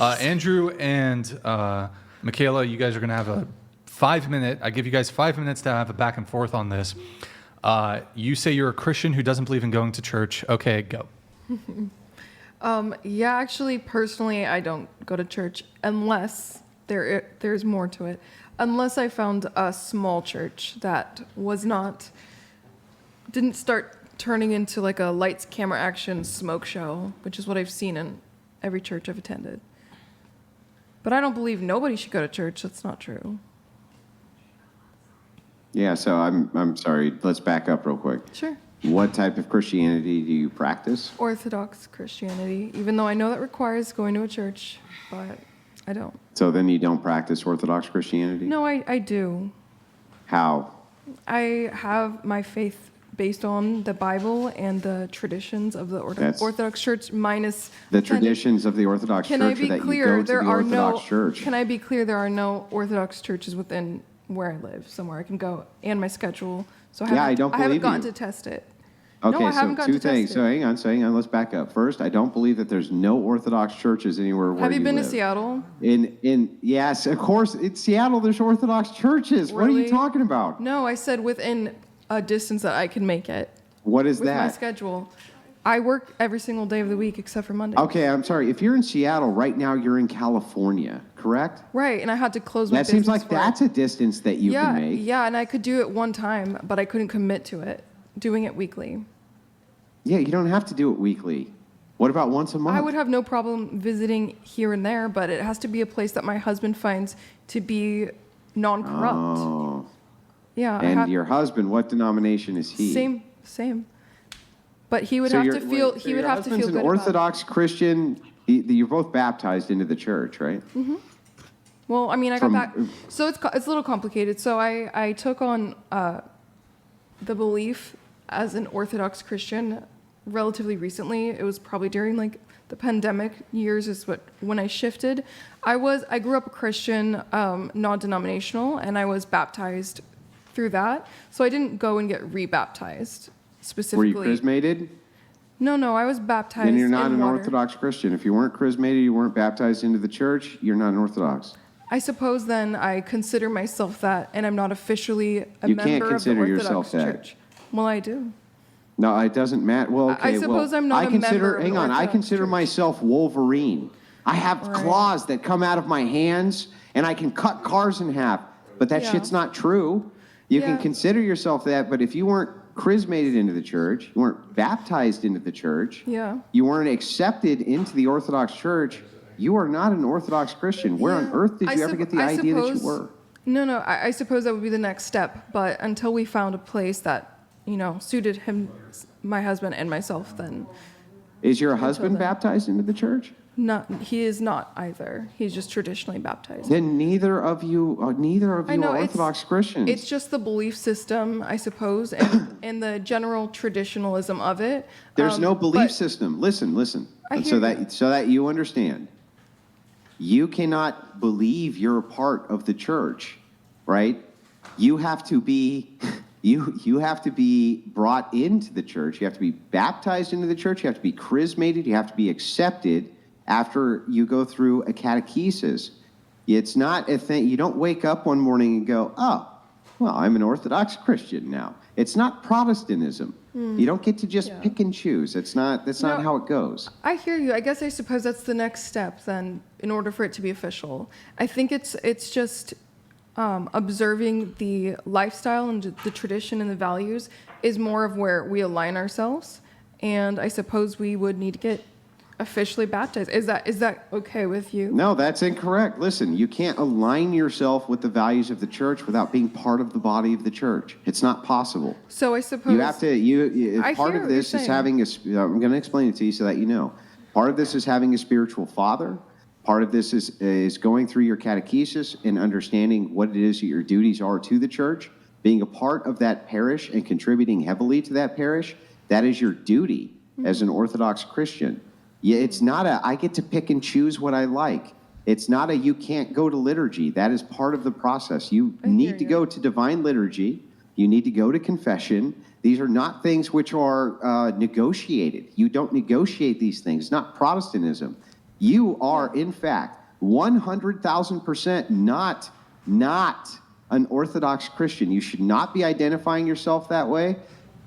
Andrew and Michaela, you guys are going to have a 5-minute. I give you guys 5 minutes to have a back and forth on this. You say you're a Christian who doesn't believe in going to church. Okay, go. Yeah, actually, personally, I don't go to church unless there's more to it. Unless I found a small church that didn't start turning into like a lights, camera, action smoke show, which is what I've seen in every church I've attended. But I don't believe nobody should go to church. That's not true. Yeah, so I'm sorry. Let's back up real quick. Sure. What type of Christianity do you practice? Orthodox Christianity, even though I know that requires going to a church, but I don't. So then you don't practice Orthodox Christianity? No, I do. How? I have my faith based on the Bible and the traditions of the Orthodox Church, minus the traditions of the Orthodox Church. Can I be clear? There are no. Church. Can I be clear? There are no Orthodox churches within where I live. Somewhere I can go and my schedule. So I haven't gotten to test it. Okay, no, I haven't so two things. So hang on. Let's back up. First, I don't believe that there's no Orthodox churches anywhere where Have you been live. to Seattle? Yes, of course. In Seattle, there's Orthodox churches. Really? What are you talking about? No, I said within a distance that I can make it. What is with that? My schedule. I work every single day of the week except for Monday. Okay, I'm sorry. If you're in Seattle right now, you're in California, correct? Right, and I had to close my business. That seems like that's a distance that you can make. Yeah, and I could do it one time, but I couldn't commit to it, doing it weekly. Yeah, you don't have to do it weekly. What about once a month? I would have no problem visiting here and there, but it has to be a place that my husband finds to be non-corrupt. Oh. Yeah. And your husband, what denomination is he? Same. But he would have to feel. He would have to feel good an Orthodox Christian. You're both baptized into the church, right? Mm-hmm. Well, I mean, I got back. So it's a little complicated. So I took on the belief as an Orthodox Christian relatively recently. It was probably during like the pandemic years is when I shifted. I grew up a Christian, non-denominational, and I was baptized through that. So I didn't go and get rebaptized specifically. Were you chrismated? No, I was baptized. Then you're not in an water. Orthodox Christian. If you weren't chrismated, you weren't baptized into the church, you're not an Orthodox. I suppose then I consider myself that, and I'm not officially a You member can't of the consider Orthodox yourself that. Church. Well, I do. No, it doesn't matter. Well, okay. I suppose I'm not a member of the I Orthodox consider Church. myself Wolverine. I have claws that come out of my hands, and I can cut cars in half. But that shit's not true. You can consider yourself that, but if you weren't chrismated into the church, you weren't baptized into the church, you weren't accepted into the Orthodox Church, you are not an Orthodox Christian. Where on earth did you ever get the idea that you were? No, I suppose that would be the next step. But until we found a place that, suited him, my husband, and myself, then. Is your husband baptized into the church? No, he is not either. He's just traditionally baptized. Then neither of you are Orthodox Christians. It's just the belief system, I suppose, and the general traditionalism of it. There's no belief system. Listen. So that you understand. You cannot believe you're a part of the church, right? You have to be you have to be brought into the church. You have to be baptized into the church. You have to be chrismated. You have to be accepted after you go through a catechesis. It's not a thing. You don't wake up one morning and go, oh, well, I'm an Orthodox Christian now. It's not Protestantism. You don't get to just pick and choose. That's not how it goes. I hear you. I suppose that's the next step then in order for it to be official. I think it's just observing the lifestyle and the tradition and the values is more of where we align ourselves. And I suppose we would need to get officially baptized. Is that okay with you? No, that's incorrect. Listen, you can't align yourself with the values of the church without being part of the body of the church. It's not possible. So I suppose you have to. Part of this is having I'm going to explain it to you so that you know. Part of this is having a spiritual father. Part of this is going through your catechesis and understanding what it is that your duties are to the church, being a part of that parish and contributing heavily to that parish. That is your duty as an Orthodox Christian. Yeah, it's not I get to pick and choose what I like. It's not you can't go to liturgy. That is part of the process. You need to go to divine liturgy. You need to go to confession. These are not things which are negotiated. You don't negotiate these things. It's not Protestantism. You are, in fact, 100,000% not an Orthodox Christian. You should not be identifying yourself that way,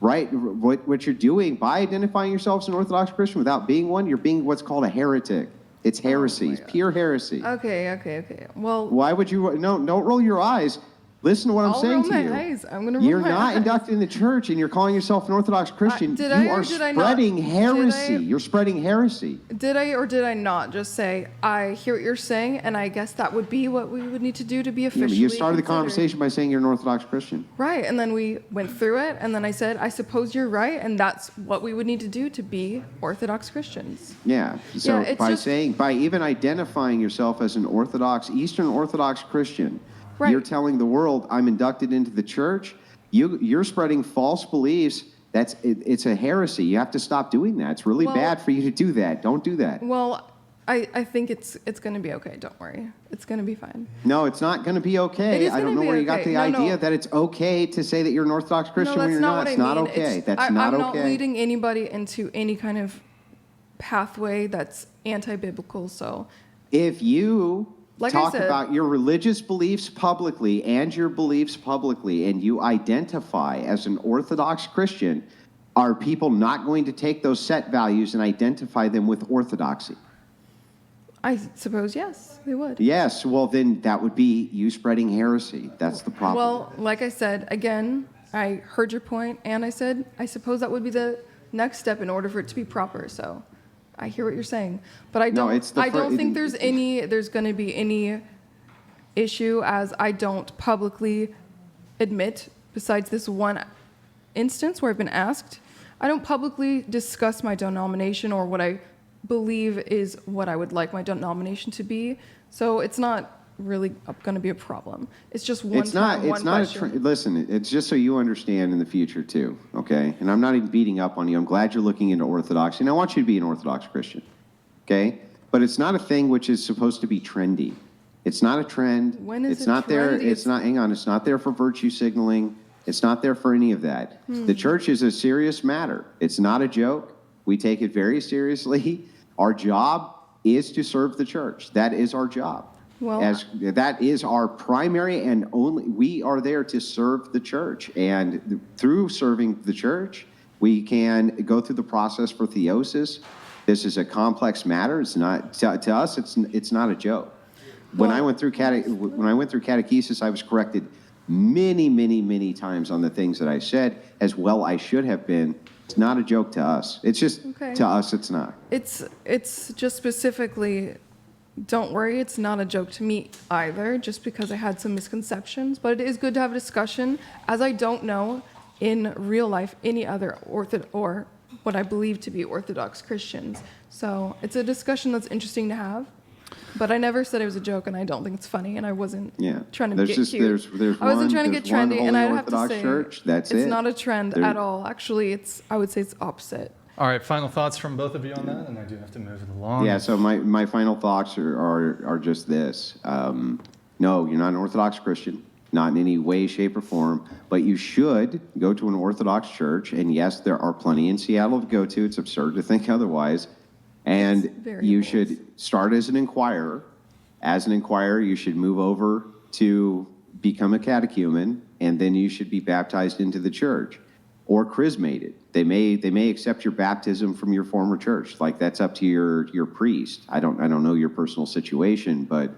right? What you're doing by identifying yourself as an Orthodox Christian without being one, you're being what's called a heretic. It's heresy. It's pure heresy. Okay. Well, why would you? No, don't roll your eyes. Listen to what I'm saying to you. I'll roll my eyes. I'm going to roll You're my not eyes. inducted in the church, and you're calling yourself an Orthodox Christian. Did You I or are did I not? spreading heresy. Did I- You're spreading heresy. Did I or did I not just say, I hear what you're saying, and I guess that would be what we would need to do to be Yeah, officially but you started the considered? conversation by saying you're an Orthodox Christian. Right, and then we went through it, and then I said, I suppose you're right, and that's what we would need to do to be Orthodox Christians. Yeah. So Yeah, it's by even identifying yourself as an Orthodox, Eastern Orthodox Christian, Right. you're telling the world, I'm inducted into the church. You're spreading false beliefs. It's a heresy. You have to stop doing that. It's really Well- bad for you to do that. Don't do that. Well, I think it's going to be okay. Don't worry. It's going to be fine. No, it's not going to be It okay. is I don't gonna know be where you got okay. the No, idea no. that it's okay to say that you're an Orthodox Christian No, when that's you're not not. what It's I not mean. okay. It's, That's not I'm okay. not leading anybody into any kind of pathway that's anti-biblical, so... If you Like I talk said- about your religious beliefs publicly and your beliefs publicly, and you identify as an Orthodox Christian, are people not going to take those set values and identify them with orthodoxy? I suppose, yes, they would. Yes, well, then that would be you spreading heresy. That's the problem. Well, like I said, again, I heard your point, and I said, I suppose that would be the next step in order for it to be proper. So, I hear what you're saying, but I No, don't. it's the I don't fir- think there's going to be any issue, as I don't publicly admit, besides this one instance where I've been asked, I don't publicly discuss my denomination or what I believe is what I would like my denomination to be. So it's not really going to be a problem. It's just one It's not. time, one It's not. question. Listen, it's just so you understand in the future too. Okay, and I'm not even beating up on you. I'm glad you're looking into orthodoxy, and I want you to be an Orthodox Christian. Okay, but it's not a thing which is supposed to be trendy. It's not a trend. When is it's it not there. trendy? It's not. Hang on. It's not there for virtue signaling. It's not there for any of that. The church is a serious matter. It's not a joke. We take it very seriously. Our job is to serve the church. That is our job. Well, That is our primary and only, we are there to serve the church. And through serving the church, we can go through the process for theosis. This is a complex matter. It's not, to us, it's not a joke. When I went through catechesis, I was corrected many times on the things that I said, as well I should have been. It's not a joke to us. It's just, Okay. to us, it's not. it's just specifically, don't worry, it's not a joke to me either, just because I had some misconceptions. But it is good to have a discussion, as I don't know in real life any other or what I believe to be Orthodox Christians. So it's a discussion that's interesting to have. But I never said it was a joke, and I don't think it's funny, and I wasn't trying to There's get just, cute. There's I wasn't one, trying to there's get one trendy, Holy and I'd have to Orthodox say church. That's it's it. not a trend There- at all. Actually, I would say it's opposite. All right, final thoughts from both of you on that, and I do have to move it along. Yeah, so my final thoughts are just this. No, you're not an Orthodox Christian, not in any way, shape, or form, but you should go to an Orthodox church. And yes, there are plenty in Seattle to go to. It's absurd to think otherwise. And very you bold. should start as an inquirer. As an inquirer, you should move over to become a catechumen, and then you should be baptized into the church or chrismated. They may accept your baptism from your former church. Like, that's up to your priest. I don't know your personal situation, but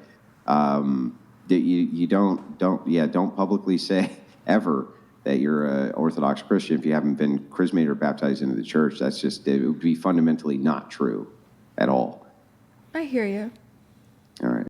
that you don't publicly say ever that you're an Orthodox Christian if you haven't been chrismated or baptized into the church. That's just, it would be fundamentally not true at all. I hear you. All right.